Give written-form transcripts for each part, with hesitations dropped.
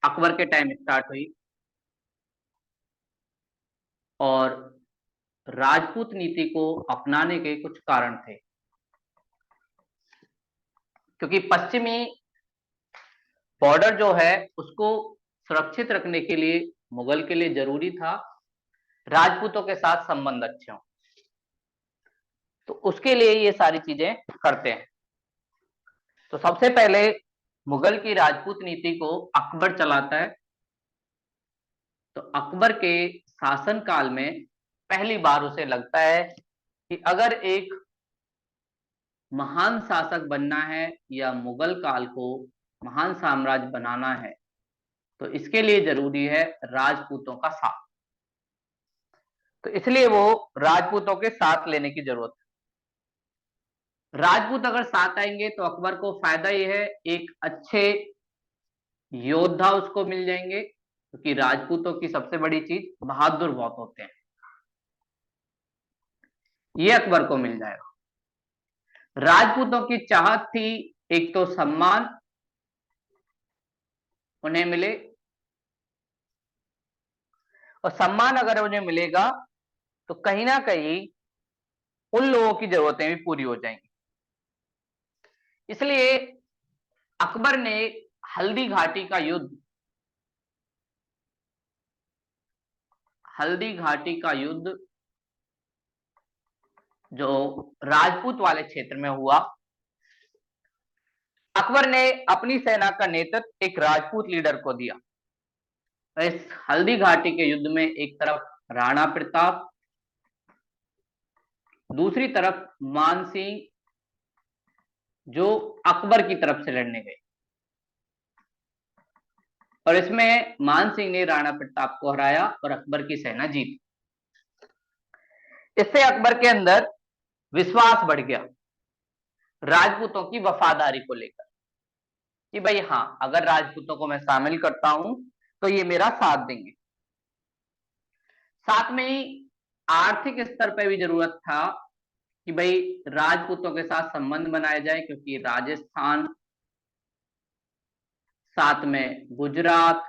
अकबर के time start हुई। और राजपूत नीति को अपनाने के कुछ कारण थे, क्योंकि पश्चिमी बॉर्डर जो है उसको सुरक्षित रखने के लिए मुगल के लिए जरूरी था राजपूतों के साथ संबंध अच्छे हों। तो उसके लिए ये सारी चीजें करते हैं। तो सबसे पहले मुगल की राजपूत नीति को अकबर चलाता है। तो अकबर के शासन काल में पहली बार उसे लगता है कि अगर एक महान शासक बनना है या मुगल काल को महान साम्राज्य बनाना है तो इसके लिए जरूरी है राजपूतों का साथ। तो इसलिए वो राजपूतों के साथ लेने की जरूरत है। राजपूत अगर साथ आएंगे तो अकबर को फायदा यह है, एक अच्छे योद्धा उसको मिल जाएंगे, क्योंकि राजपूतों की सबसे बड़ी चीज बहादुर बहुत होते हैं, ये अकबर को मिल जाएगा। राजपूतों की चाहत थी एक तो सम्मान उन्हें मिले, और सम्मान अगर उन्हें मिलेगा तो कहीं ना कहीं उन लोगों की जरूरतें भी पूरी हो जाएंगी। इसलिए अकबर ने हल्दी घाटी का युद्ध हल्दी घाटी का युद्ध जो राजपूत वाले क्षेत्र में हुआ, अकबर ने अपनी सेना का नेतृत्व एक राजपूत लीडर को दिया। इस हल्दी घाटी के युद्ध में एक तरफ राणा प्रताप, दूसरी तरफ मान सिंह जो अकबर की तरफ से लड़ने गए, और इसमें मान सिंह ने राणा प्रताप को हराया और अकबर की सेना जीती। इससे अकबर के अंदर विश्वास बढ़ गया राजपूतों की वफादारी को लेकर, कि भाई हाँ, अगर राजपूतों को मैं शामिल करता हूं तो ये मेरा साथ देंगे। साथ में ही आर्थिक स्तर पर भी जरूरत था कि भाई राजपूतों के साथ संबंध बनाए जाए, क्योंकि राजस्थान, साथ में गुजरात,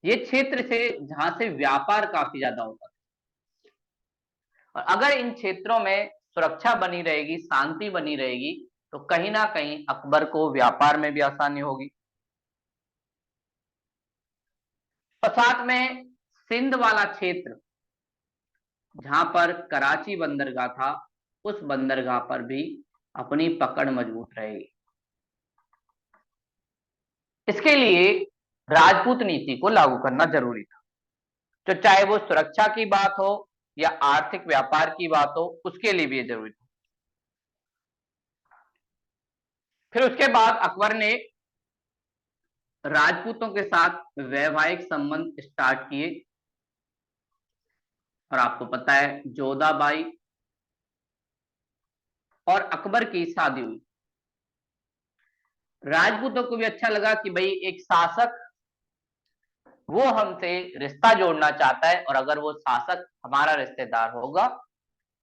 ये क्षेत्र से जहां से व्यापार काफी ज्यादा होता था। और अगर इन क्षेत्रों में सुरक्षा बनी रहेगी, शांति बनी रहेगी, तो कहीं ना कहीं अकबर को व्यापार में भी आसानी होगी। और साथ में सिंध वाला क्षेत्र जहां पर कराची बंदरगाह था, उस बंदरगाह पर भी अपनी पकड़ मजबूत रहेगी। इसके लिए राजपूत नीति को लागू करना जरूरी था, तो चाहे वो सुरक्षा की बात हो या आर्थिक व्यापार की बात हो, उसके लिए भी ये जरूरी था। फिर उसके बाद अकबर ने राजपूतों के साथ वैवाहिक संबंध स्टार्ट किए, और आपको पता है जोधाबाई और अकबर की शादी हुई। राजपूतों को भी अच्छा लगा कि भाई एक शासक वो हमसे रिश्ता जोड़ना चाहता है, और अगर वो शासक हमारा रिश्तेदार होगा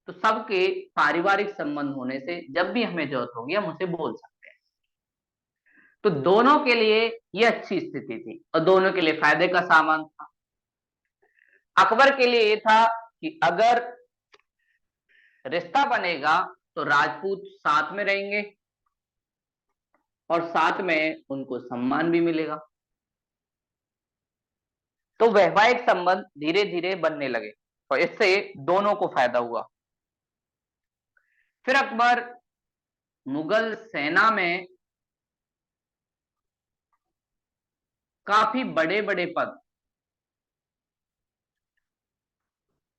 तो सबके पारिवारिक संबंध होने से जब भी हमें जरूरत होगी हम उसे बोल सकते हैं। तो दोनों के लिए ये अच्छी स्थिति थी और दोनों के लिए फायदे का सामान था। अकबर के लिए ये था कि अगर रिश्ता बनेगा तो राजपूत साथ में रहेंगे और साथ में उनको सम्मान भी मिलेगा। तो वैवाहिक संबंध धीरे धीरे बनने लगे और इससे दोनों को फायदा हुआ। फिर अकबर मुगल सेना में काफी बड़े बड़े पद,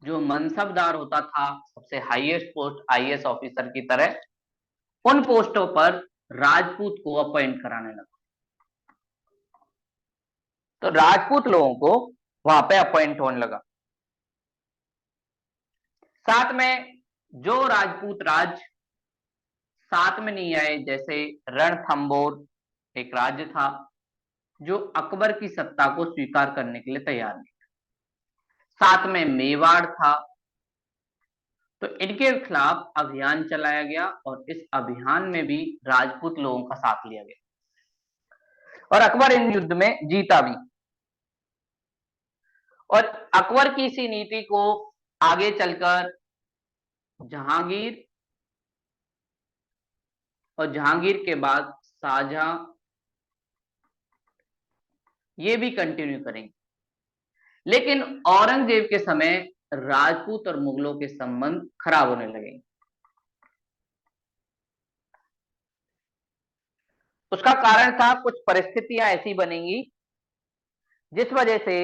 जो मनसबदार होता था, सबसे हाईएस्ट पोस्ट आईएएस ऑफिसर की तरह, उन पोस्टों पर राजपूत को अपॉइंट कराने लगा। तो राजपूत लोगों को वहां पे अपॉइंट होने लगा। साथ में जो राजपूत राज साथ में नहीं आए, जैसे रणथंबोर एक राज्य था जो अकबर की सत्ता को स्वीकार करने के लिए तैयार नहीं, साथ में मेवाड़ था, तो इनके खिलाफ अभियान चलाया गया और इस अभियान में भी राजपूत लोगों का साथ लिया गया। और अकबर इन युद्ध में जीता भी। और अकबर की इसी नीति को आगे चलकर जहांगीर, और जहांगीर के बाद शाहजहां, ये भी कंटिन्यू करेंगे। लेकिन औरंगजेब के समय राजपूत और मुगलों के संबंध खराब होने लगे। उसका कारण था कुछ परिस्थितियां ऐसी बनेंगी जिस वजह से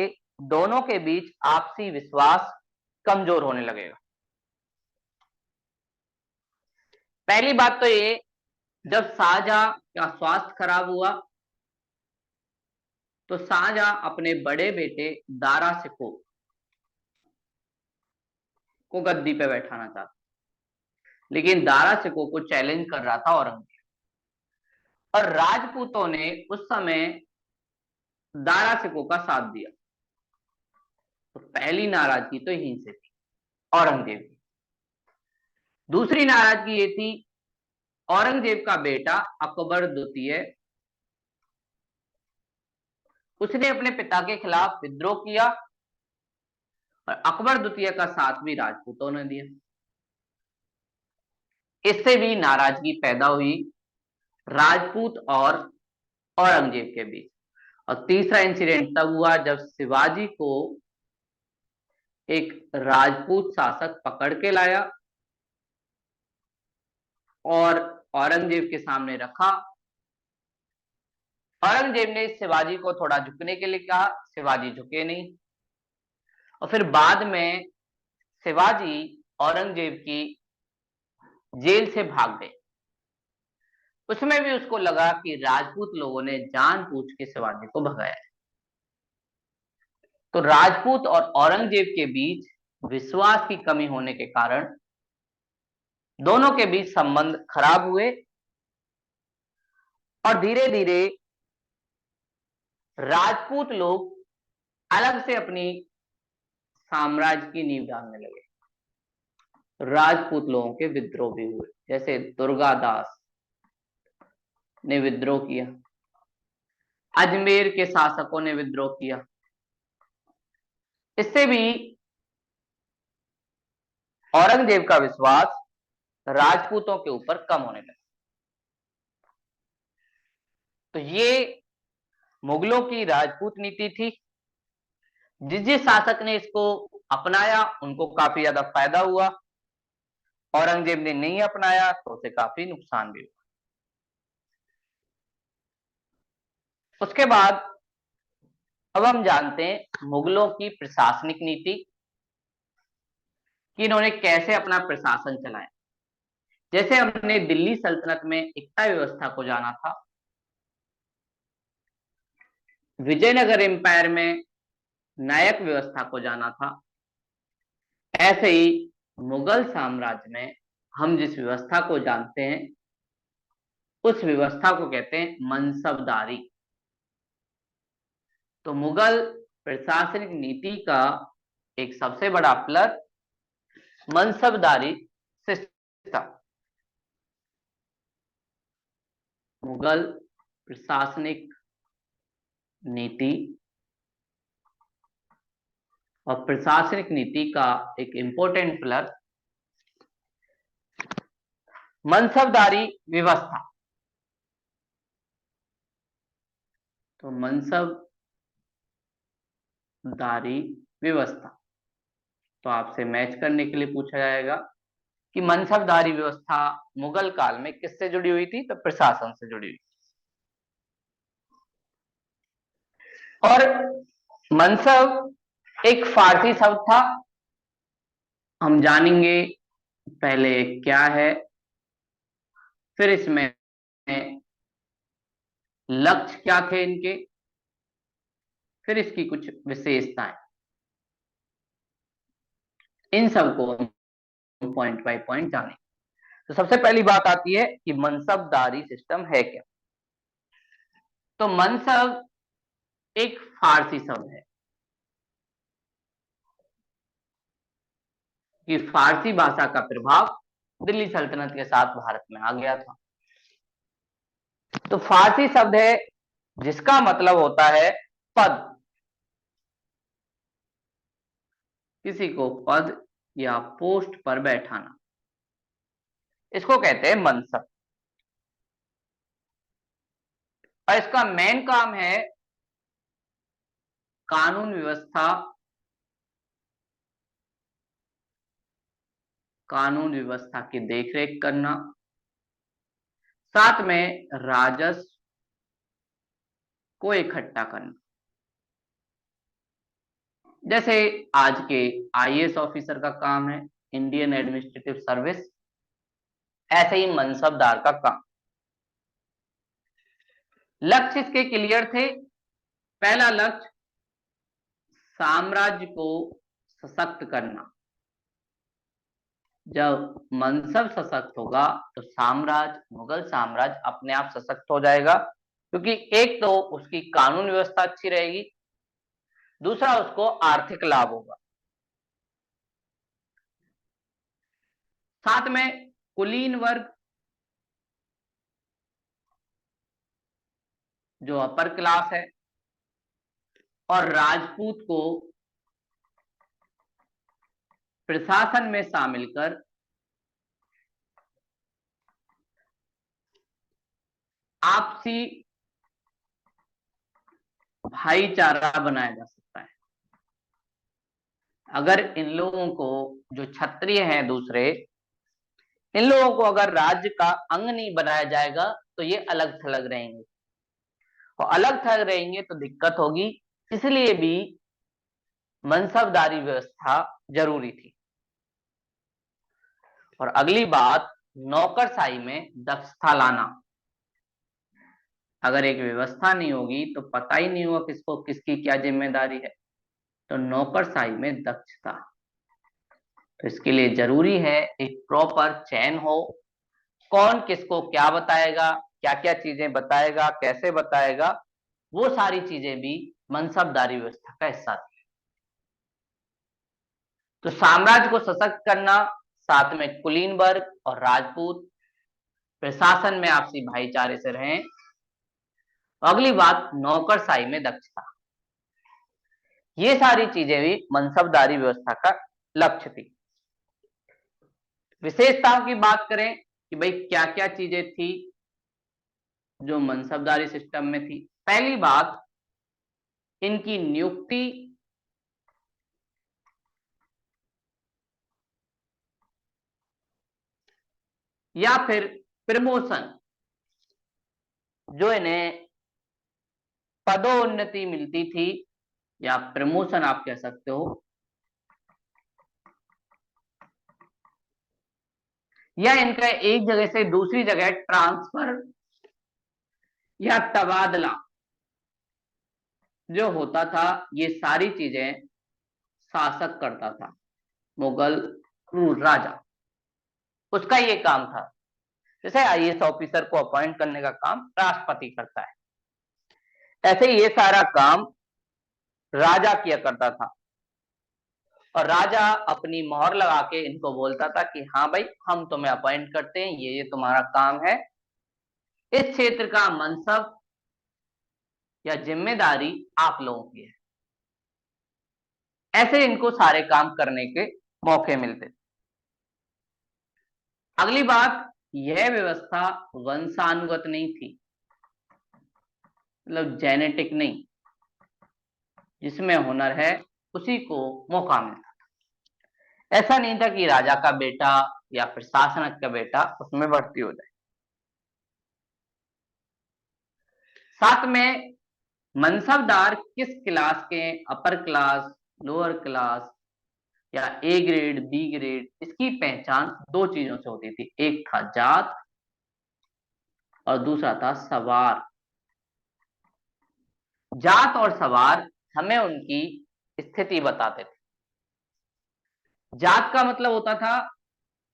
दोनों के बीच आपसी विश्वास कमजोर होने लगेगा। पहली बात तो ये, जब शाहजहां का स्वास्थ्य खराब हुआ तो शाहजहां अपने बड़े बेटे दारा शिकोह को गद्दी पे बैठाना चाहता, लेकिन दारा शिकोह को चैलेंज कर रहा था औरंगजेब। और राजपूतों ने उस समय दारा शिकोह का साथ दिया। तो पहली नाराजगी तो यहीं से थी औरंगजेब की। दूसरी नाराजगी ये थी, औरंगजेब का बेटा अकबर द्वितीय, उसने अपने पिता के खिलाफ विद्रोह किया और अकबर द्वितीय का साथ भी राजपूतों ने दिया। इससे भी नाराजगी पैदा हुई राजपूत और औरंगजेब के बीच। और तीसरा इंसिडेंट तब हुआ जब शिवाजी को एक राजपूत शासक पकड़ के लाया और औरंगजेब के सामने रखा। औरंगजेब ने शिवाजी को थोड़ा झुकने के लिए कहा, शिवाजी झुके नहीं। और फिर बाद में शिवाजी औरंगजेब की जेल से भाग गए। उसमें भी उसको लगा कि राजपूत लोगों ने जानबूझ के शिवाजी को भगाया है। तो राजपूत और औरंगजेब के बीच विश्वास की कमी होने के कारण दोनों के बीच संबंध खराब हुए और धीरे धीरे राजपूत लोग अलग से अपनी साम्राज्य की नींव डालने लगे। राजपूत लोगों के विद्रोह भी हुए, जैसे दुर्गादास ने विद्रोह किया, अजमेर के शासकों ने विद्रोह किया। इससे भी औरंगजेब का विश्वास राजपूतों के ऊपर कम होने लगा। तो ये मुगलों की राजपूत नीति थी। जिस जिस शासक ने इसको अपनाया उनको काफी ज्यादा फायदा हुआ, औरंगजेब ने नहीं अपनाया तो उसे काफी नुकसान भी हुआ। उसके बाद अब हम जानते हैं मुगलों की प्रशासनिक नीति, कि इन्होंने कैसे अपना प्रशासन चलाया। जैसे हमने दिल्ली सल्तनत में एकता व्यवस्था को जाना था, विजयनगर एम्पायर में नायक व्यवस्था को जाना था, ऐसे ही मुगल साम्राज्य में हम जिस व्यवस्था को जानते हैं उस व्यवस्था को कहते हैं मनसबदारी। तो मुगल प्रशासनिक नीति का एक सबसे बड़ा प्लस मनसबदारी सिस्टम। मुगल प्रशासनिक नीति और प्रशासनिक नीति का एक इंपॉर्टेंट प्लस मनसबदारी व्यवस्था। तो मनसबदारी व्यवस्था तो आपसे मैच करने के लिए पूछा जाएगा कि मनसबदारी व्यवस्था मुगल काल में किससे जुड़ी हुई थी, तो प्रशासन से जुड़ी हुई। और मनसब एक फारसी शब्द था, हम जानेंगे पहले क्या है, फिर इसमें लक्ष्य क्या थे इनके, फिर इसकी कुछ विशेषताएं, इन सबको पॉइंट बाय पॉइंट जानेंगे। तो सबसे पहली बात आती है कि मनसबदारी सिस्टम है क्या। तो मनसब एक फारसी शब्द है कि फारसी भाषा का प्रभाव दिल्ली सल्तनत के साथ भारत में आ गया था। तो फारसी शब्द है जिसका मतलब होता है पद। किसी को पद या पोस्ट पर बैठाना, इसको कहते हैं मनसब। और इसका मेन काम है कानून व्यवस्था, कानून व्यवस्था की देखरेख करना, साथ में राजस्व को इकट्ठा करना। जैसे आज के आईएएस ऑफिसर का काम है इंडियन एडमिनिस्ट्रेटिव सर्विस, ऐसे ही मनसबदार का काम। लक्ष्य इसके क्लियर थे। पहला लक्ष्य साम्राज्य को सशक्त करना। जब मनसब सशक्त होगा तो साम्राज्य, मुगल साम्राज्य अपने आप सशक्त हो जाएगा, क्योंकि एक तो उसकी कानून व्यवस्था अच्छी रहेगी, दूसरा उसको आर्थिक लाभ होगा। साथ में कुलीन वर्ग, जो अपर क्लास है, और राजपूत को प्रशासन में शामिल कर आपसी भाईचारा बनाया जा सकता है। अगर इन लोगों को, जो क्षत्रिय हैं दूसरे, इन लोगों को अगर राज्य का अंग नहीं बनाया जाएगा तो ये अलग थलग रहेंगे, और अलग थलग रहेंगे तो दिक्कत होगी। इसलिए भी मनसबदारी व्यवस्था जरूरी थी। और अगली बात, नौकरशाही में दक्षता लाना। अगर एक व्यवस्था नहीं होगी तो पता ही नहीं होगा किसको किसकी क्या जिम्मेदारी है। तो नौकरशाही में दक्षता, तो इसके लिए जरूरी है एक प्रॉपर चयन हो, कौन किसको क्या बताएगा, क्या क्या चीजें बताएगा, कैसे बताएगा, वो सारी चीजें भी मनसबदारी व्यवस्था का हिस्सा थी। तो साम्राज्य को सशक्त करना, साथ में कुलीन वर्ग और राजपूत प्रशासन में आपसी भाईचारे से रहें। अगली बात, नौकरशाही में दक्षता। ये सारी चीजें भी मनसबदारी व्यवस्था का लक्ष्य थी। विशेषताओं की बात करें कि भाई क्या क्या चीजें थी जो मनसबदारी सिस्टम में थी। पहली बात, इनकी नियुक्ति या फिर प्रमोशन, जो इन्हें पदोन्नति मिलती थी या प्रमोशन आप कह सकते हो, या इनका एक जगह से दूसरी जगह ट्रांसफर या तबादला जो होता था, ये सारी चीजें शासक करता था, मुगल राजा, उसका ये काम था। जैसे आईएएस ऑफिसर को अपॉइंट करने का काम राष्ट्रपति करता है, ऐसे ये सारा काम राजा किया करता था। और राजा अपनी मोहर लगा के इनको बोलता था कि हाँ भाई, हम तुम्हें अपॉइंट करते हैं, ये तुम्हारा काम है, इस क्षेत्र का मनसब या जिम्मेदारी आप लोगों की है। ऐसे इनको सारे काम करने के मौके मिलते थे। अगली बात, यह व्यवस्था वंशानुगत नहीं थी, मतलब जेनेटिक नहीं, जिसमें हुनर है उसी को मौका मिलता था। ऐसा नहीं था कि राजा का बेटा या फिर शासक का बेटा उसमें भर्ती हो जाए। साथ में मनसबदार किस क्लास के, अपर क्लास, लोअर क्लास या ए ग्रेड, बी ग्रेड, इसकी पहचान दो चीजों से होती थी। एक था जात और दूसरा था सवार। जात और सवार हमें उनकी स्थिति बताते थे। जात का मतलब होता था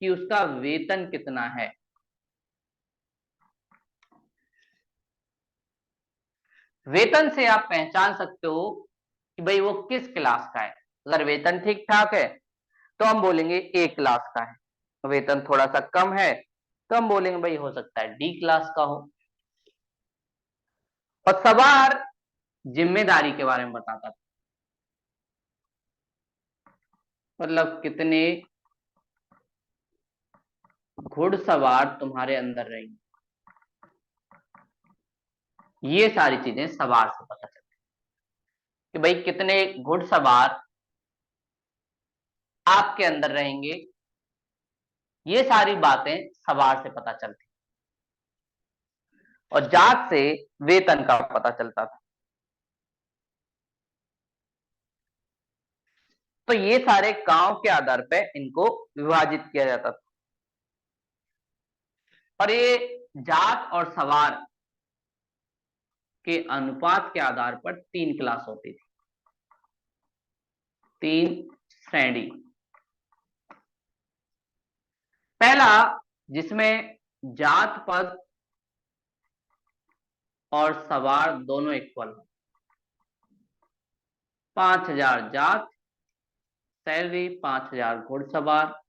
कि उसका वेतन कितना है। वेतन से आप पहचान सकते हो कि भाई वो किस क्लास का है। अगर वेतन ठीक ठाक है तो हम बोलेंगे ए क्लास का है, वेतन थोड़ा सा कम है तो हम बोलेंगे भाई हो सकता है डी क्लास का हो। और सवार जिम्मेदारी के बारे में बताता था, मतलब कितने घुड़सवार तुम्हारे अंदर रहेंगे, ये सारी चीजें सवार से पता चलती कि भाई कितने घुड़सवार आपके अंदर रहेंगे, ये सारी बातें सवार से पता चलती। और जात से वेतन का पता चलता था। तो ये सारे गांव के आधार पे इनको विभाजित किया जाता था। और ये जात और सवार के अनुपात के आधार पर 3 क्लास होती थी, 3 श्रेणी। पहला, जिसमें जात पद और सवार दोनों इक्वल हो, 5,000 जात सैलरी, 5,000 घुड़सवार,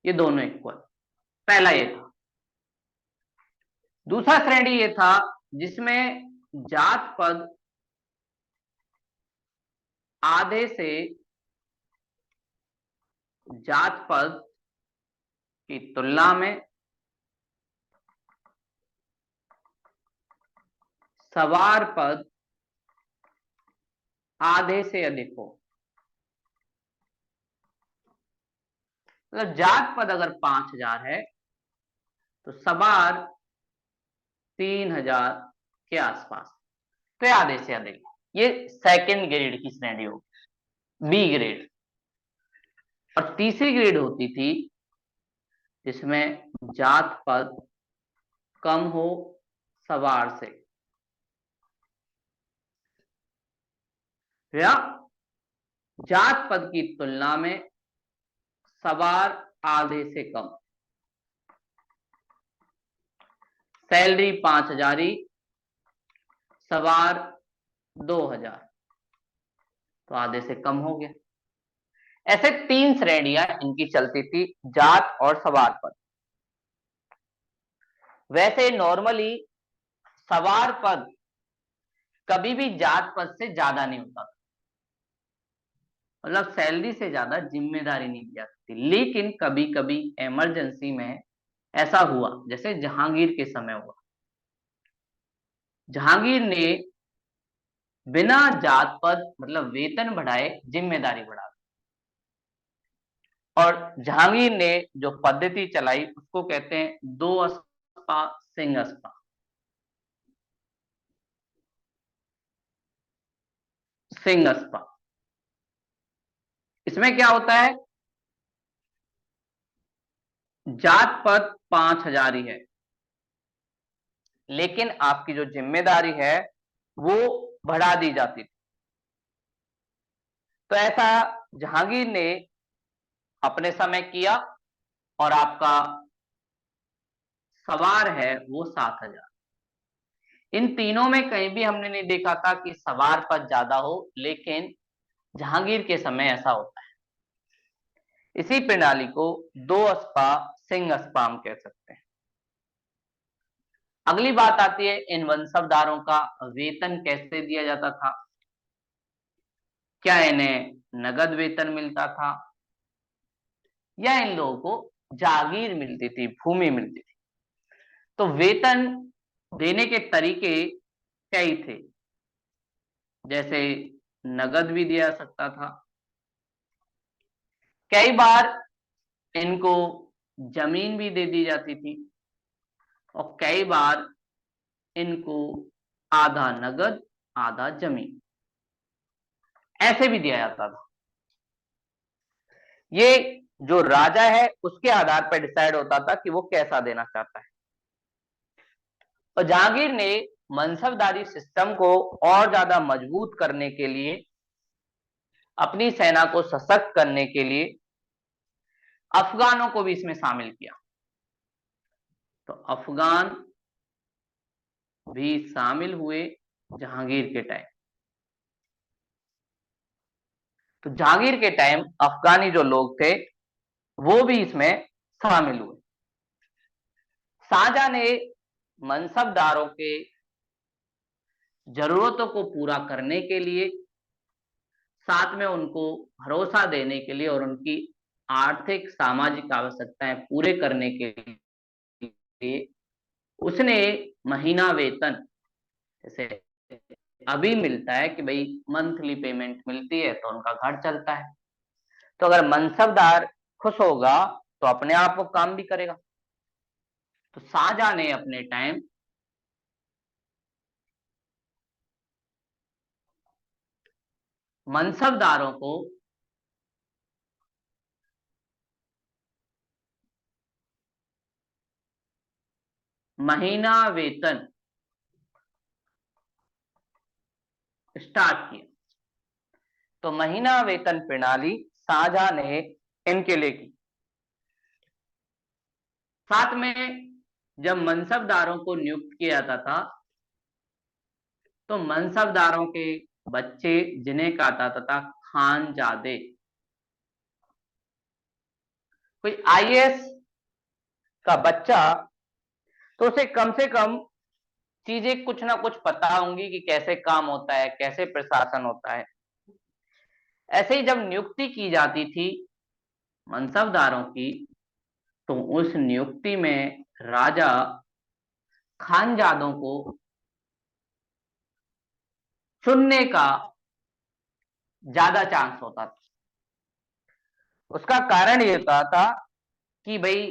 ये दोनों इक्वल। पहला ये था। दूसरा श्रेणी ये था जिसमें जात पद आधे से, जात पद की तुलना में सवार पद आधे से अधिक हो। मतलब जात पद अगर 5,000 है तो सवार 3,000 के आसपास, तो आधे से अधिक। ये सेकंड ग्रेड की श्रेणी होगी, बी ग्रेड। और तीसरी ग्रेड होती थी जिसमें जात पद कम हो सवार से, या जात पद की तुलना में सवार आधे से कम। सैलरी 5,000 ही, सवार 2,000, तो आधे से कम हो गया। ऐसे 3 श्रेणियां इनकी चलती थी, जात और सवार पद। वैसे नॉर्मली सवार पद कभी भी जात पद से ज्यादा नहीं होता था, मतलब सैलरी से ज्यादा जिम्मेदारी नहीं दी जा सकती। लेकिन कभी कभी इमरजेंसी में ऐसा हुआ, जैसे जहांगीर के समय हुआ। जहांगीर ने बिना जात पद मतलब वेतन बढ़ाए जिम्मेदारी बढ़ा दी। और जहांगीर ने जो पद्धति चलाई उसको कहते हैं दो अस्पा सिंह अस्पा। सिंह अस्पा, इसमें क्या होता है, जात पद 5,000 ही है, लेकिन आपकी जो जिम्मेदारी है वो बढ़ा दी जाती थी। तो ऐसा जहांगीर ने अपने समय किया, और आपका सवार है वो 7,000। इन तीनों में कहीं भी हमने नहीं देखा था कि सवार पद ज्यादा हो, लेकिन जहांगीर के समय ऐसा होता है। इसी प्रणाली को दो अस्पा सिंह अस्पा हम कह सकते हैं। अगली बात आती है इन वंशवदारों का वेतन कैसे दिया जाता था। क्या इन्हें नगद वेतन मिलता था, या इन लोगों को जागीर मिलती थी, भूमि मिलती थी। तो वेतन देने के तरीके कई थे, जैसे नगद भी दिया जा सकता था, कई बार इनको जमीन भी दे दी जाती थी, और कई बार इनको आधा नगद आधा जमीन ऐसे भी दिया जाता था। ये जो राजा है उसके आधार पर डिसाइड होता था कि वो कैसा देना चाहता है। और जहांगीर ने मनसबदारी सिस्टम को और ज्यादा मजबूत करने के लिए, अपनी सेना को सशक्त करने के लिए अफगानों को भी इसमें शामिल किया। तो अफगान भी शामिल हुए जहांगीर के टाइम। तो जहांगीर के टाइम अफगानी जो लोग थे वो भी इसमें शामिल हुए। शाहजहां ने मनसबदारों के जरूरतों को पूरा करने के लिए, साथ में उनको भरोसा देने के लिए और उनकी आर्थिक सामाजिक आवश्यकताएं पूरे करने के लिए उसने महीना वेतन, जैसे अभी मिलता है कि भाई मंथली पेमेंट मिलती है तो उनका घर चलता है। तो अगर मनसबदार खुश होगा तो अपने आप वो काम भी करेगा। तो शाहजहां ने अपने टाइम मनसबदारों को महीना वेतन स्टार्ट किया। तो महीना वेतन प्रणाली शाहजहां ने इनके लिए की। साथ में जब मनसबदारों को नियुक्त किया जाता था तो मनसबदारों के बच्चे जिन्हें कहा जाता था खानजादे, कोई आईएएस का बच्चा, तो उसे कम से कम चीजें कुछ ना कुछ पता होंगी कि कैसे काम होता है, कैसे प्रशासन होता है। ऐसे ही जब नियुक्ति की जाती थी मनसबदारों की, तो उस नियुक्ति में राजा खानजादों को चुनने का ज्यादा चांस होता था। उसका कारण ये होता था कि भाई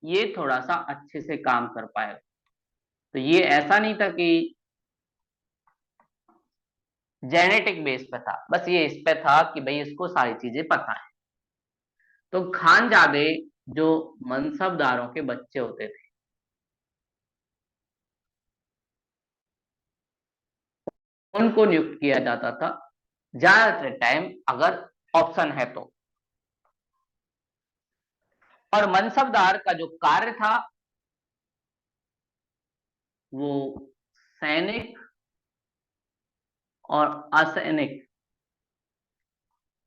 ये थोड़ा सा अच्छे से काम कर पाएगा। तो ये ऐसा नहीं था कि जेनेटिक बेस पे था, बस ये इस पे था कि भाई इसको सारी चीजें पता है। तो खानजादे जो मनसबदारों के बच्चे होते थे, उनको नियुक्त किया जाता था ज्यादातर टाइम, अगर ऑप्शन है तो। और मनसबदार का जो कार्य था वो सैनिक और असैनिक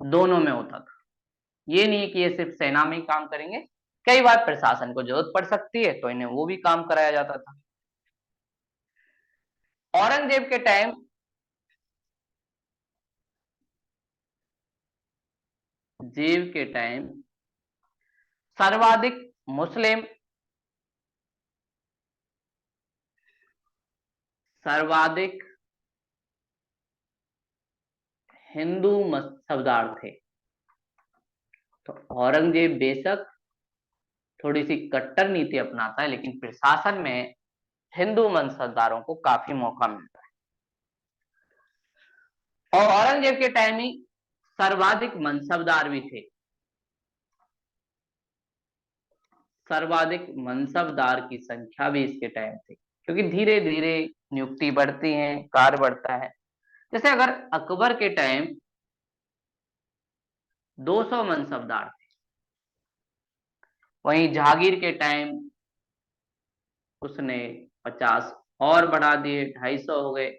दोनों में होता था। ये नहीं कि ये सिर्फ सेना में ही काम करेंगे, कई बार प्रशासन को जरूरत पड़ सकती है तो इन्हें वो भी काम कराया जाता था। औरंगजेब के टाइम जेब के टाइम सर्वाधिक मुस्लिम, सर्वाधिक हिंदू मसबदार थे। तो औरंगजेब बेशक थोड़ी सी कट्टर नीति अपनाता है, लेकिन प्रशासन में हिंदू मनसबदारों को काफी मौका मिलता है। और औरंगजेब के टाइम ही सर्वाधिक मनसबदार भी थे। सर्वाधिक मनसबदार की संख्या भी इसके टाइम थी, क्योंकि धीरे धीरे नियुक्ति बढ़ती है, कार्य बढ़ता है। जैसे अगर अकबर के टाइम 200 मनसबदार थे, वहीं जहांगीर के टाइम उसने 50 और बढ़ा दिए, 250 हो गए।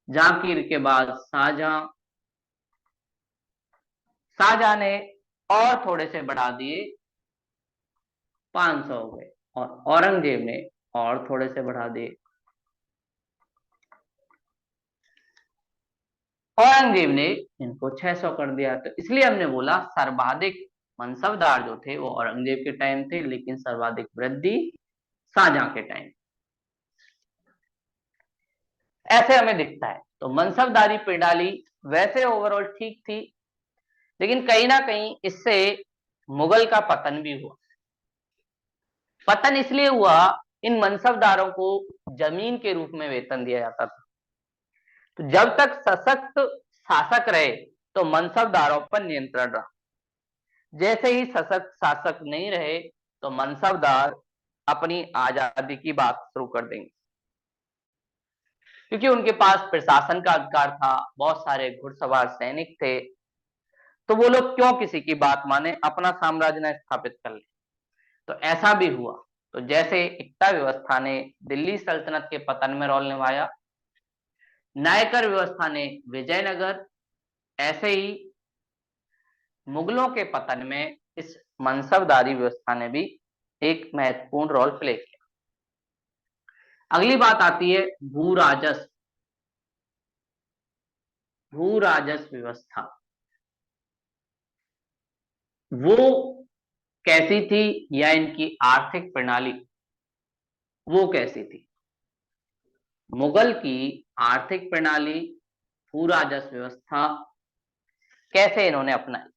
जहांगीर के बाद शाहजहां, शाहजहां ने और थोड़े से बढ़ा दिए, 500 हो गए। और औरंगजेब ने और थोड़े से बढ़ा दिए, औरंगजेब ने इनको 600 कर दिया। तो इसलिए हमने बोला सर्वाधिक मनसबदार जो थे वो औरंगजेब के टाइम थे, लेकिन सर्वाधिक वृद्धि शाहजहां के टाइम। ऐसे हमें दिखता है। तो मनसबदारी प्रणाली वैसे ओवरऑल ठीक थी, लेकिन कहीं ना कहीं इससे मुगल का पतन भी हुआ। पतन इसलिए हुआ, इन मनसबदारों को जमीन के रूप में वेतन दिया जाता था। तो जब तक सशक्त शासक रहे तो मनसबदारों पर नियंत्रण रहा। जैसे ही सशक्त शासक नहीं रहे तो मनसबदार अपनी आजादी की बात शुरू कर देंगे, क्योंकि उनके पास प्रशासन का अधिकार था, बहुत सारे घुड़सवार सैनिक थे। तो वो लोग क्यों किसी की बात माने, अपना साम्राज्य न स्थापित कर ले। तो ऐसा भी हुआ। तो जैसे एकता व्यवस्था ने दिल्ली सल्तनत के पतन में रोल निभाया, नायकर व्यवस्था ने विजयनगर, ऐसे ही मुगलों के पतन में इस मनसबदारी व्यवस्था ने भी एक महत्वपूर्ण रोल प्ले किया। अगली बात आती है भू राजस्व। भू राजस्व व्यवस्था वो कैसी थी, या इनकी आर्थिक प्रणाली वो कैसी थी। मुगल की आर्थिक प्रणाली, भू राजस्व व्यवस्था कैसे इन्होंने अपनाई।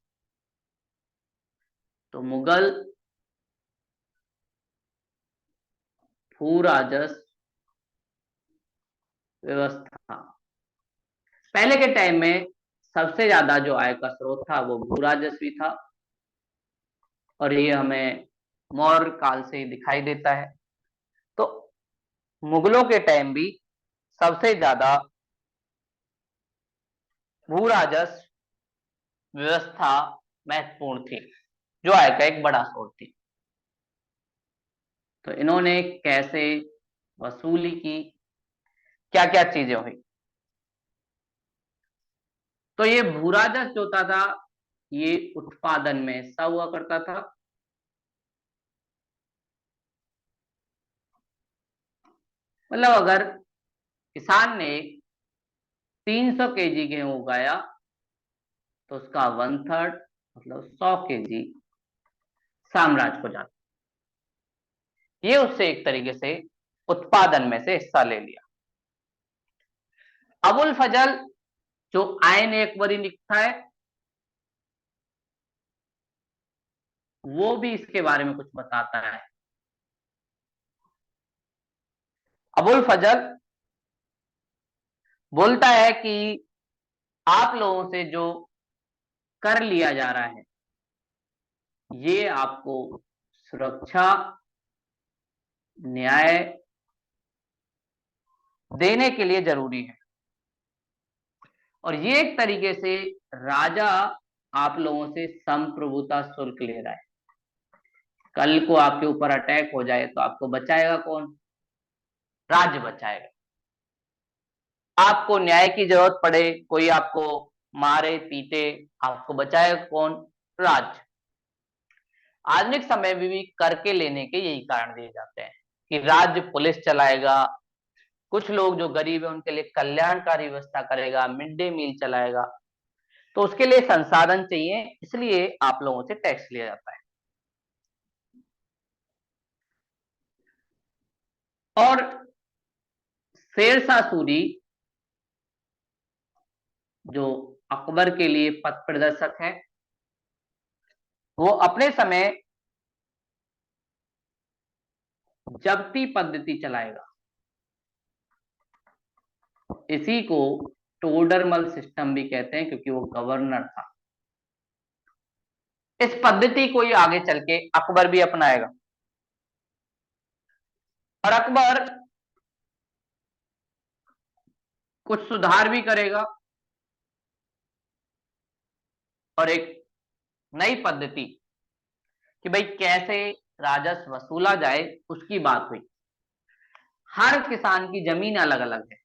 तो मुगल भू राजस्व व्यवस्था पहले के टाइम में सबसे ज्यादा जो आय का स्रोत था वो भू राजस्वी था, और ये हमें मौर्य काल से ही दिखाई देता है। तो मुगलों के टाइम भी सबसे ज्यादा भू राजस्व व्यवस्था महत्वपूर्ण थी, जो आय का एक बड़ा स्रोत थी। तो इन्होंने कैसे वसूली की, क्या क्या चीजें हुई। तो ये भू राजस्व जो होता था, ये उत्पादन में हिस्सा हुआ करता था। मतलब अगर किसान ने 300 केजी गेहूं उगाया, तो उसका 1/3 मतलब 100 केजी साम्राज्य को जाता। ये उससे एक तरीके से उत्पादन में से हिस्सा ले लिया। अबुल फजल जो आयन अकबरी लिखता है, वो भी इसके बारे में कुछ बताता है। अबुल फजल बोलता है कि आप लोगों से जो कर लिया जा रहा है, ये आपको सुरक्षा, न्याय देने के लिए जरूरी है, और ये एक तरीके से राजा आप लोगों से संप्रभुता शुल्क ले रहा है। कल को आपके ऊपर अटैक हो जाए तो आपको बचाएगा कौन? राज्य बचाएगा। आपको न्याय की जरूरत पड़े, कोई आपको मारे पीटे, आपको बचाएगा कौन? राज्य। आधुनिक समय में भी कर के लेने के यही कारण दिए जाते हैं कि राज्य पुलिस चलाएगा, कुछ लोग जो गरीब है उनके लिए कल्याणकारी व्यवस्था करेगा, मिड डे मील चलाएगा। तो उसके लिए संसाधन चाहिए, इसलिए आप लोगों से टैक्स लिया जाता है। और शेरशाह सूरी जो अकबर के लिए पथ प्रदर्शक है, वो अपने समय जब्ती पद्धति चलाएगा। इसी को टोडरमल सिस्टम भी कहते हैं, क्योंकि वो गवर्नर था। इस पद्धति को ही आगे चल के अकबर भी अपनाएगा, और अकबर कुछ सुधार भी करेगा, और एक नई पद्धति कि भाई कैसे राजस्व वसूला जाए उसकी बात हुई। हर किसान की जमीन अलग अलग है,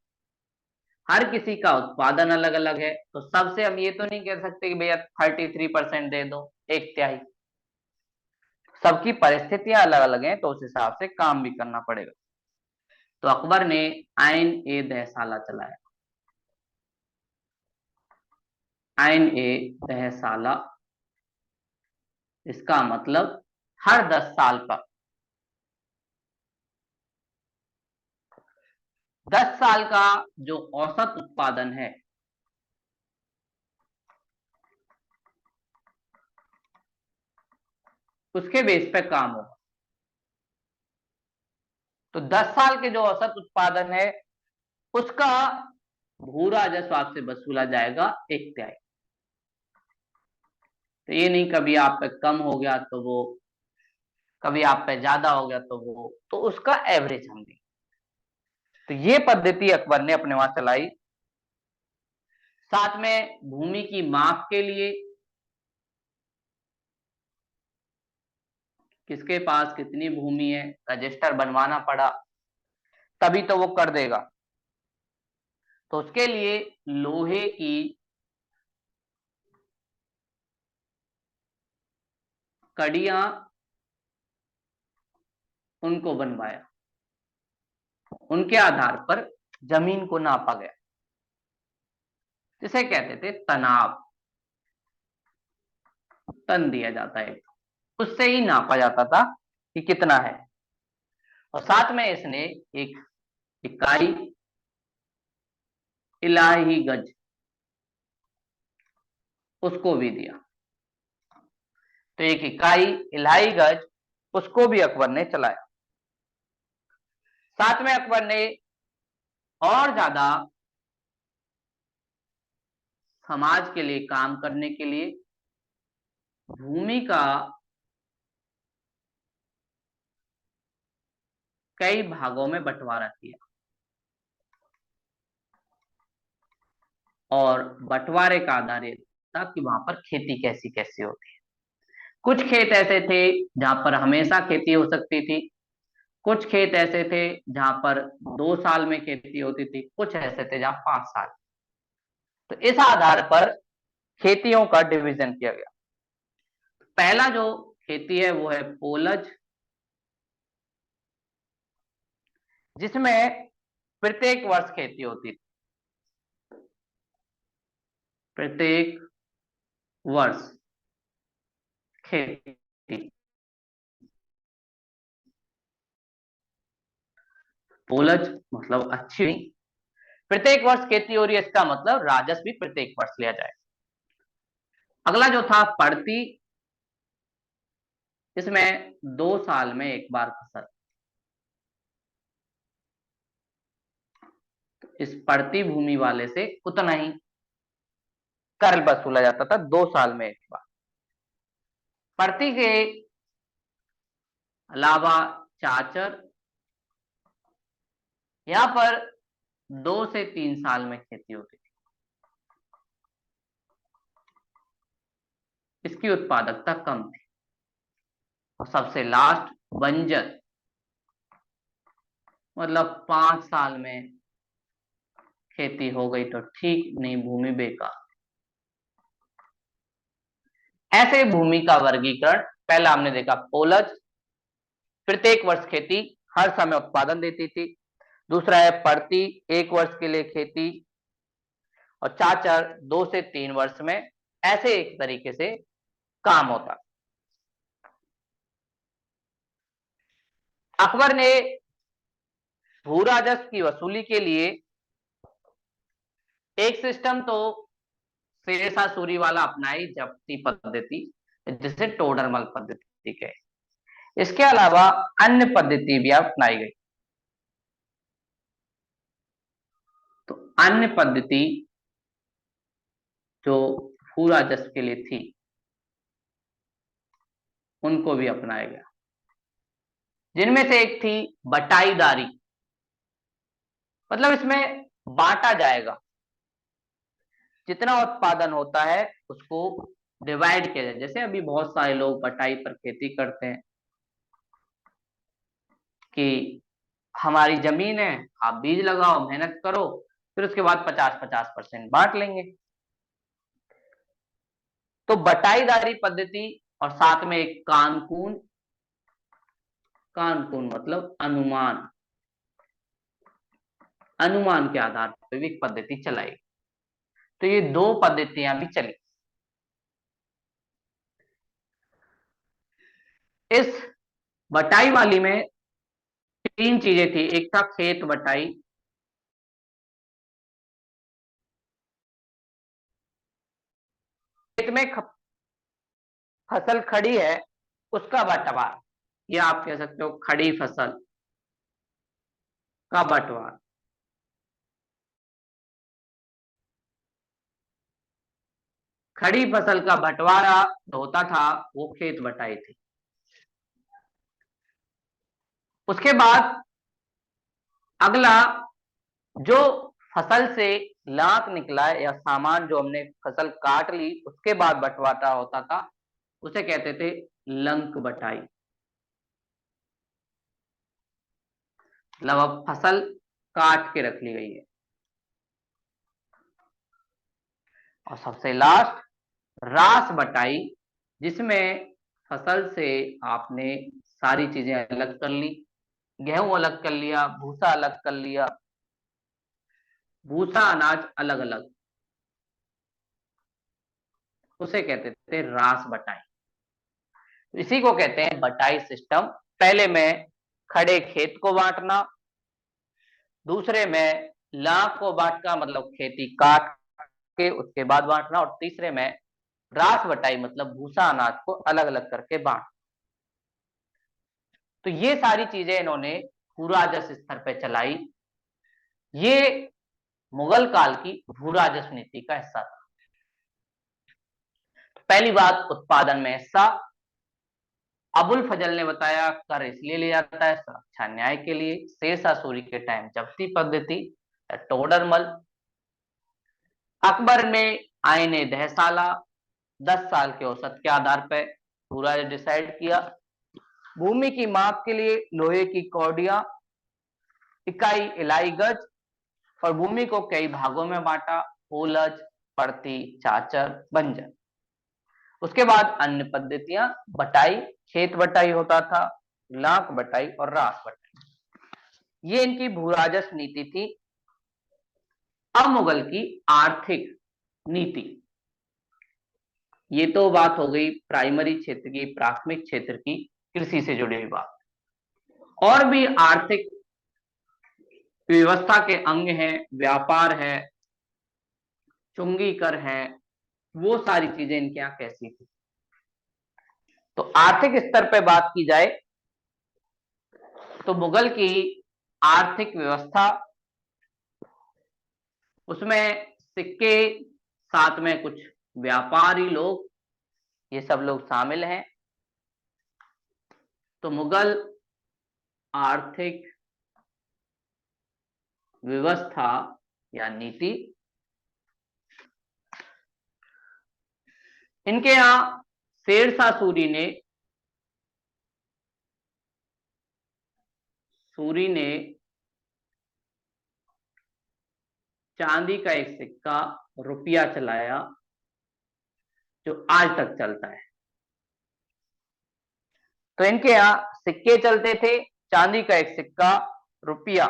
हर किसी का उत्पादन अलग अलग है, तो सबसे हम ये तो नहीं कह सकते कि भैया 33% दे दो, एक तिहाई। सबकी परिस्थितियां अलग अलग हैं, तो उस हिसाब से काम भी करना पड़ेगा। तो अकबर ने आइन ए दहसाला चलाया। आइन ए दहसाला, इसका मतलब हर 10 साल पर, 10 साल का जो औसत उत्पादन है, उसके बेस पे काम होगा। तो 10 साल के जो औसत उत्पादन है, उसका भू राजस्व आपसे वसूला जाएगा एक तिहाई। तो ये नहीं कभी आप पे कम हो गया तो वो, कभी आप पे ज्यादा हो गया तो वो, तो उसका एवरेज हम दें। तो ये पद्धति अकबर ने अपने वहां चलाई। साथ में भूमि की माप के लिए, किसके पास कितनी भूमि है, रजिस्टर बनवाना पड़ा, तभी तो वो कर देगा। तो उसके लिए लोहे की कड़ियां उनको बनवाया, उनके आधार पर जमीन को नापा गया। जिसे कहते थे तनाव। तन दिया जाता है, उससे ही नापा जाता था कि कितना है। और साथ में इसने एक इकाई इलाही गज उसको भी दिया। तो एक इकाई इलाही गज उसको भी अकबर ने चलाया। साथ में अकबर ने और ज्यादा समाज के लिए काम करने के लिए भूमि का कई भागों में बंटवारा किया। और बंटवारे का आधार ये था कि वहां पर खेती कैसी कैसी होती है। कुछ खेत ऐसे थे जहां पर हमेशा खेती हो सकती थी, कुछ खेत ऐसे थे जहां पर 2 साल में खेती होती थी, कुछ ऐसे थे जहां 5 साल। तो इस आधार पर खेतियों का डिवीजन किया गया। पहला जो खेती है वो है पोलज, जिसमें प्रत्येक वर्ष खेती होती थी। प्रत्येक वर्ष खेती। पोलज मतलब अच्छी नहीं, प्रत्येक वर्ष खेती हो रही है इसका मतलब राजस्व भी प्रत्येक वर्ष लिया जाए। अगला जो था पड़ती, इसमें 2 साल में एक बार फसल। इस पड़ती भूमि वाले से उतना ही कर वसूला जाता था, 2 साल में एक बार। पड़ती के अलावा चाचर, यहां पर 2 से 3 साल में खेती होती थी। इसकी उत्पादकता कम थी। और सबसे लास्ट बंजर, मतलब 5 साल में खेती हो गई तो ठीक, नहीं भूमि बेकार। ऐसे भूमि का वर्गीकरण पहला हमने देखा पोलज, प्रत्येक वर्ष खेती, हर समय उत्पादन देती थी। दूसरा है पड़ती, 1 वर्ष के लिए खेती। और चाचर 2 से 3 वर्ष में, ऐसे एक तरीके से काम होता। अकबर ने भू राजस्व की वसूली के लिए एक सिस्टम तो शेरशाह सूरी वाला अपनाई, जब्ती पद्धति, जिसे टोडरमल पद्धति कहे। इसके अलावा अन्य पद्धति भी अपनाई गई। तो अन्य पद्धति जो भू राजस्व के लिए थी उनको भी अपनाया गया, जिनमें से एक थी बटाईदारी। मतलब इसमें बांटा जाएगा, जितना उत्पादन होता है उसको डिवाइड किया जाए। जैसे अभी बहुत सारे लोग बटाई पर खेती करते हैं कि हमारी जमीन है, आप बीज लगाओ, मेहनत करो, फिर उसके बाद 50-50% बांट लेंगे। तो बटाईदारी पद्धति और साथ में एक कानकून, कानकून मतलब अनुमान, अनुमान के आधार पर भी एक पद्धति चलाई। तो ये 2 पद्धतियां भी चली। इस बटाई वाली में 3 चीजें थी। एक था खेत बटाई, खेत में फसल खड़ी है उसका बंटवारा, या आप कह सकते हो खड़ी फसल का बंटवारा। खड़ी फसल का बंटवारा होता था, वो खेत बटाई थी। उसके बाद अगला, जो फसल से लाख निकला है या सामान जो हमने फसल काट ली उसके बाद बंटवारा होता था, उसे कहते थे लंक बटाई। मतलब अब फसल काट के रख ली गई है। और सबसे लास्ट रास बटाई, जिसमें फसल से आपने सारी चीजें अलग कर ली, गेहूं अलग कर लिया, भूसा अलग कर लिया, भूसा अनाज अलग अलग, उसे कहते थे रास बटाई। इसी को कहते हैं बटाई सिस्टम। पहले में खड़े खेत को बांटना, दूसरे में लाख को बांटना मतलब खेती काट के उसके बाद बांटना, और तीसरे में रास बटाई मतलब भूसा अनाज को अलग अलग करके बांट। तो ये सारी चीजें इन्होंने भूराजस्व स्तर पे चलाई। ये मुगल काल की भूराजस्व नीति का हिस्सा था। पहली बात, उत्पादन में हिस्सा। अबुल फजल ने बताया कर इसलिए लिया जाता है सुरक्षा न्याय के लिए। शेरशाह सूरी के टाइम जब्ती पद्धति, टोडरमल। अकबर ने आईने दहसाला, 10 साल के औसत के आधार पर पूरा डिसाइड किया। भूमि की माप के लिए लोहे की कौडियां, इकाई इलाई गज, और भूमि को कई भागों में बांटा, ओलज, पड़ती, चाचर, बंजर। उसके बाद अन्य पद्धतियां, बटाई, खेत बटाई होता था, लाख बटाई और रास बटाई। ये इनकी भूराजस्व नीति थी। अब मुगल की आर्थिक नीति। ये तो बात हो गई प्राइमरी क्षेत्र की, प्राथमिक क्षेत्र की, कृषि से जुड़ी हुई बात। और भी आर्थिक व्यवस्था के अंग हैं, व्यापार है, चुंगी कर है, वो सारी चीजें इनके यहाँ कैसी थी। तो आर्थिक स्तर पे बात की जाए तो मुगल की आर्थिक व्यवस्था, उसमें सिक्के, साथ में कुछ व्यापारी लोग, ये सब लोग शामिल हैं। तो मुगल आर्थिक व्यवस्था या नीति, इनके यहां शेरशाह सूरी ने चांदी का एक सिक्का, रुपया चलाया जो आज तक चलता है। तो इनके यहां सिक्के चलते थे, चांदी का एक सिक्का, रुपया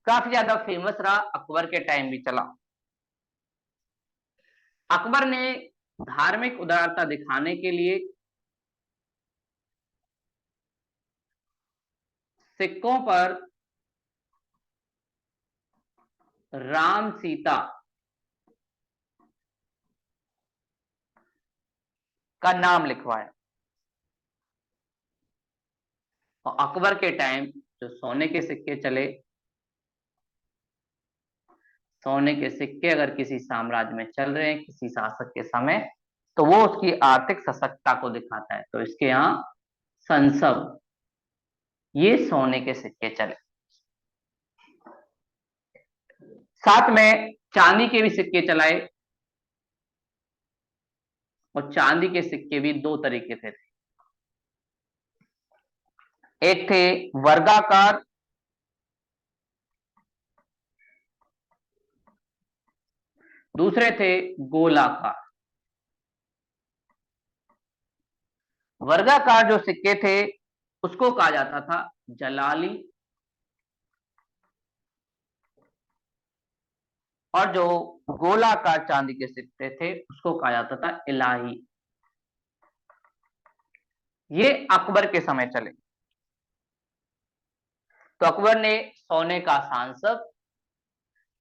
काफी ज्यादा फेमस रहा, अकबर के टाइम भी चला। अकबर ने धार्मिक उदारता दिखाने के लिए सिक्कों पर राम सीता का नाम लिखवाया। और अकबर के टाइम जो सोने के सिक्के चले, सोने के सिक्के अगर किसी साम्राज्य में चल रहे हैं किसी शासक के समय, तो वो उसकी आर्थिक सशक्तता को दिखाता है। तो इसके यहाँ संसद, ये सोने के सिक्के चले। साथ में चांदी के भी सिक्के चलाए, और चांदी के सिक्के भी दो तरीके से थे। एक थे वर्गाकार, दूसरे थे गोलाकार। वर्गाकार जो सिक्के थे उसको कहा जाता था जलाली, और जो गोलाकार चांदी के सिक्के थे उसको कहा जाता था इलाही। ये अकबर के समय चले। तो अकबर ने सोने का सांसद,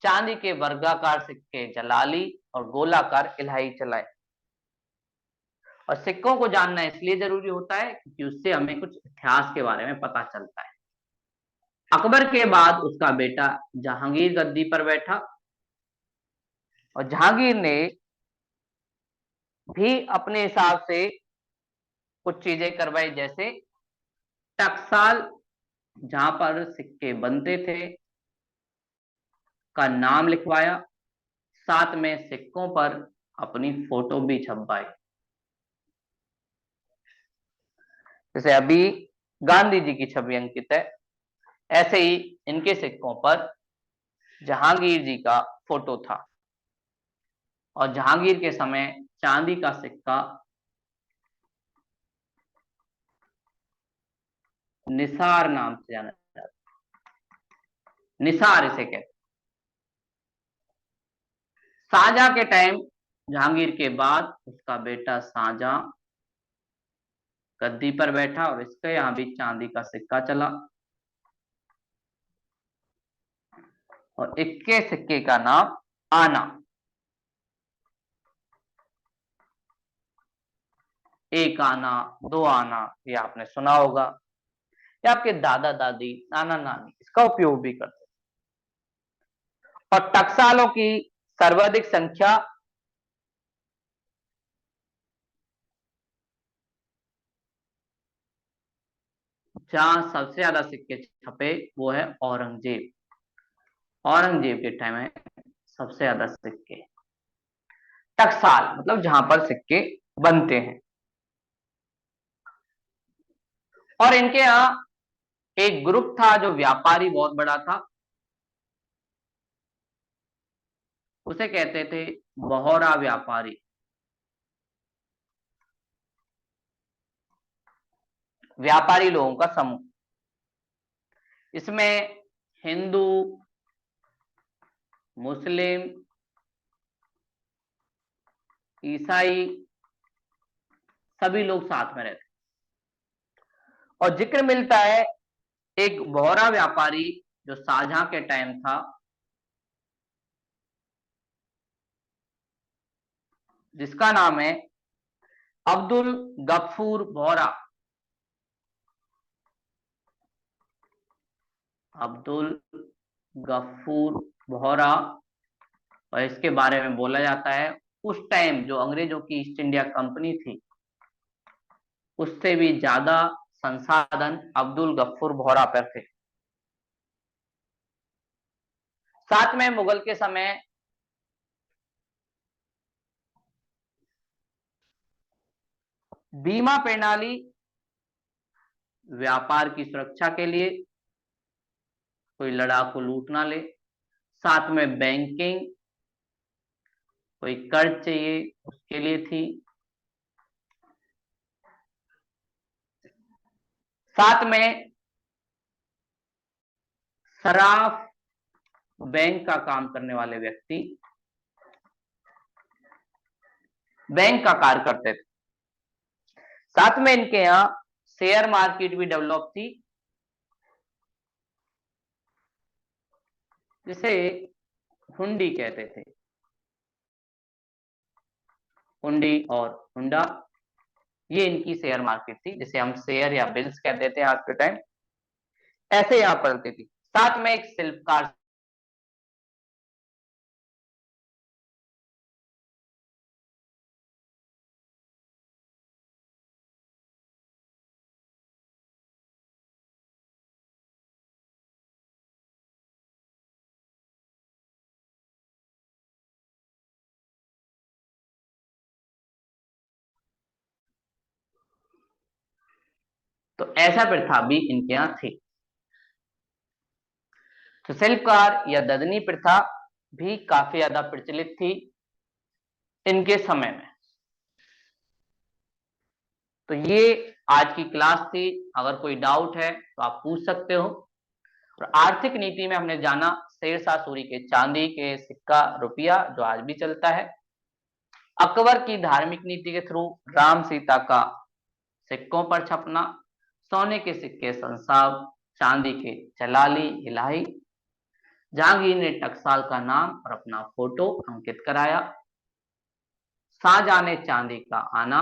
चांदी के वर्गाकार सिक्के जलाली और गोलाकार इलाही चलाए। और सिक्कों को जानना इसलिए जरूरी होता है क्योंकि उससे हमें कुछ इतिहास के बारे में पता चलता है। अकबर के बाद उसका बेटा जहांगीर गद्दी पर बैठा, और जहांगीर ने भी अपने हिसाब से कुछ चीजें करवाई, जैसे टकसाल, जहां पर सिक्के बनते थे, का नाम लिखवाया। साथ में सिक्कों पर अपनी फोटो भी छपवाई। जैसे अभी गांधी जी की छवि अंकित है, ऐसे ही इनके सिक्कों पर जहांगीर जी का फोटो था। और जहांगीर के समय चांदी का सिक्का निसार नाम से जाना जाता है। निसार इसे कहते। शाहजहां के टाइम जहांगीर के बाद उसका बेटा शाहजहां गद्दी पर बैठा और इसके यहाँ भी चांदी का सिक्का चला और इक्के सिक्के का नाम आना। एक आना, दो आना, ये आपने सुना होगा, या आपके दादा दादी नाना नानी इसका उपयोग भी करते हैं। और टकसालों की सर्वाधिक संख्या जहां सबसे ज्यादा सिक्के छपे वो है औरंगजेब। औरंगजेब के टाइम में सबसे ज्यादा सिक्के, टकसाल मतलब जहां पर सिक्के बनते हैं। और इनके यहाँ एक ग्रुप था जो व्यापारी बहुत बड़ा था, उसे कहते थे बहोरा व्यापारी। व्यापारी लोगों का समूह, इसमें हिंदू, मुस्लिम, ईसाई सभी लोग साथ में रहते। और जिक्र मिलता है एक बहोरा व्यापारी जो शाहजहां के टाइम था, जिसका नाम है अब्दुल गफूर बोहरा। अब्दुल गफूर बोहरा। और इसके बारे में बोला जाता है उस टाइम जो अंग्रेजों की ईस्ट इंडिया कंपनी थी उससे भी ज्यादा संसाधन अब्दुल गफूर बोहरा पर थे। साथ में मुगल के समय बीमा प्रणाली, व्यापार की सुरक्षा के लिए कोई लड़ाकू लूट ना ले, साथ में बैंकिंग, कोई कर्ज चाहिए उसके लिए थी, साथ में सराफ बैंक का काम करने वाले व्यक्ति बैंक का कार्य करते थे। साथ में इनके यहाँ शेयर मार्केट भी डेवलप थी, जिसे हुंडी कहते थे। हुंडी और हुंडा, ये इनकी शेयर मार्केट थी, जिसे हम शेयर या बिल्स कहते थे आज के टाइम, ऐसे यहाँ पड़ती थी। साथ में एक शिल्पकार, तो ऐसा प्रथा भी इनके यहाँ थी। तो शिल्पकार या ददनी प्रथा भी काफी ज्यादा प्रचलित थी इनके समय में। तो ये आज की क्लास थी, अगर कोई डाउट है तो आप पूछ सकते हो। और आर्थिक नीति में हमने जाना शेरशाह सूरी के चांदी के सिक्का, रुपया जो आज भी चलता है, अकबर की धार्मिक नीति के थ्रू राम सीता का सिक्कों पर छपना, सोने के सिक्के संसाब, चांदी के चलाली इलाही, जहांगीर ने टकसाल का नाम और अपना फोटो अंकित कराया, शाहजहां ने चांदी का आना,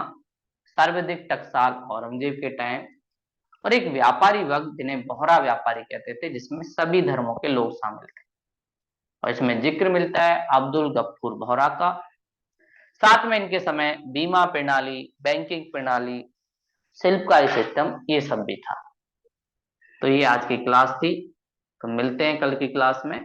सर्वाधिक टकसाल औरंगजेब के टाइम, और एक व्यापारी वर्ग जिन्हें बोहरा व्यापारी कहते थे, जिसमें सभी धर्मों के लोग शामिल थे। और इसमें जिक्र मिलता है अब्दुल गफूर बोहरा का। साथ में इनके समय बीमा प्रणाली, बैंकिंग प्रणाली, शिल्पकारी सिस्टम, ये सब भी था। तो ये आज की क्लास थी, तो मिलते हैं कल की क्लास में।